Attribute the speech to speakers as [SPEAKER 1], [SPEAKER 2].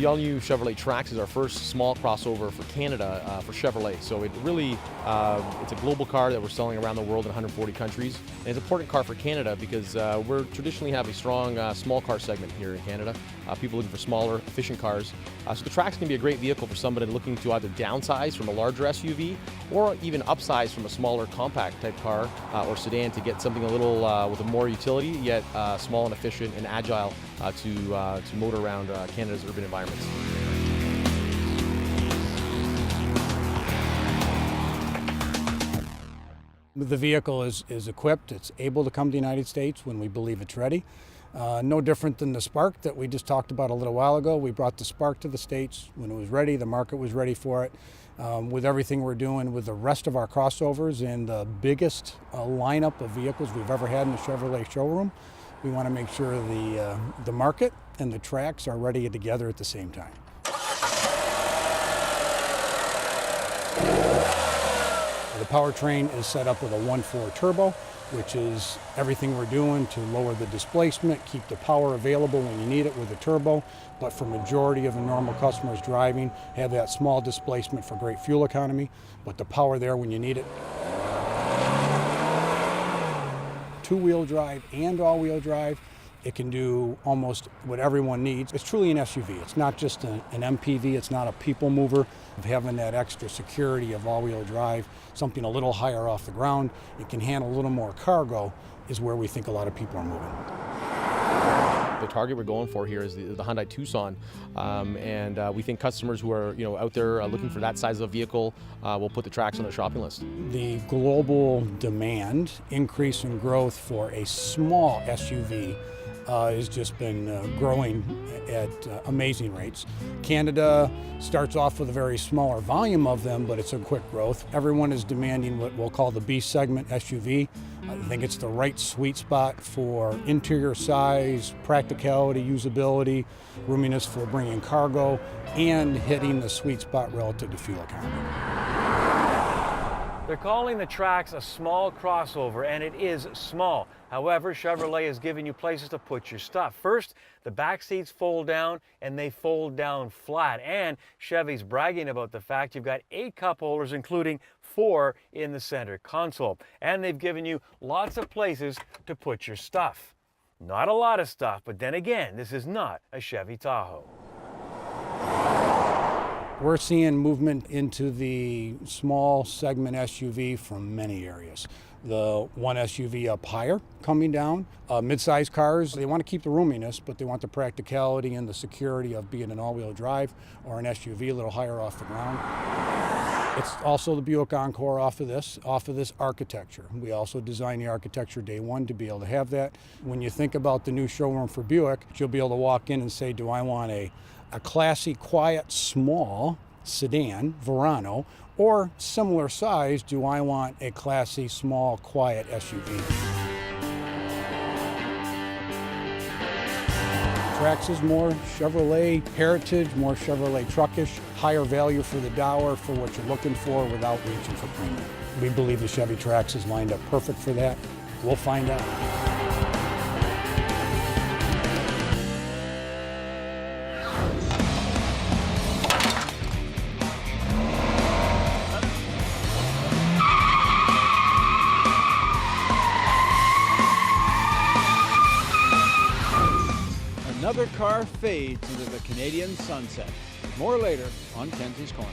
[SPEAKER 1] The all-new Chevrolet Trax is our first small crossover for Canada for Chevrolet. So it really, it's a global car that we're selling around the world in 140 countries. And it's an important car for Canada because we're traditionally have a strong small car segment here in Canada. People looking for smaller, efficient cars. So the Trax can be a great vehicle for somebody looking to either downsize from a larger SUV or even upsize from a smaller compact type car or sedan to get something a little with a more utility, yet small and efficient and agile to motor around Canada's urban environments.
[SPEAKER 2] The vehicle is equipped, it's able to come to the United States when we believe it's ready. No different than the Spark that we just talked about a little while ago. We brought the Spark to the States when it was ready, the market was ready for it. With everything we're doing with the rest of our crossovers and the biggest lineup of vehicles we've ever had in the Chevrolet showroom, we want to make sure the market and the Trax are ready together at the same time. The powertrain is set up with a 1.4 turbo, which is everything we're doing to lower the displacement, keep the power available when you need it with a turbo, but for majority of the normal customers driving, have that small displacement for great fuel economy, but the power there when you need it. Two-wheel drive and all-wheel drive. It can do almost what everyone needs. It's truly an SUV. It's not just an MPV. It's not a people mover. Having that extra security of all-wheel drive, something a little higher off the ground, it can handle a little more cargo, is where we think a lot of people are moving.
[SPEAKER 1] The target we're going for here is the Hyundai Tucson, and we think customers who are out there looking for that size of vehicle will put the Trax on their shopping list.
[SPEAKER 2] The global demand, increase in growth for a small SUV has just been growing at amazing rates. Canada starts off with a very smaller volume of them, but it's a quick growth. Everyone is demanding what we'll call the B segment SUV. I think it's the right sweet spot for interior size, practicality, usability, roominess for bringing cargo, and hitting the sweet spot relative to fuel economy.
[SPEAKER 3] They're calling the Trax a small crossover, and it is small. However, Chevrolet is giving you places to put your stuff. First, the back seats fold down, and they fold down flat. And Chevy's bragging about the fact you've got 8 cup holders, including 4 in the center console. And they've given you lots of places to put your stuff. Not a lot of stuff, but then again, this is not a Chevy Tahoe.
[SPEAKER 2] We're seeing movement into the small segment SUV from many areas. The one SUV up higher coming down. Mid-size cars, they want to keep the roominess, but they want the practicality and the security of being an all-wheel drive or an SUV a little higher off the ground. It's also the Buick Encore off of this architecture. We also designed the architecture day one to be able to have that. When you think about the new showroom for Buick, you'll be able to walk in and say, do I want a classy, quiet, small sedan, Verano, or similar size, do I want a classy, small, quiet SUV? Trax is more Chevrolet heritage, more Chevrolet truckish, higher value for the dollar for what you're looking for without reaching for premium. We believe the Chevy Trax is lined up perfect for that. We'll find out.
[SPEAKER 4] Another car fades into the Canadian sunset. More later on Kenzie's Corner.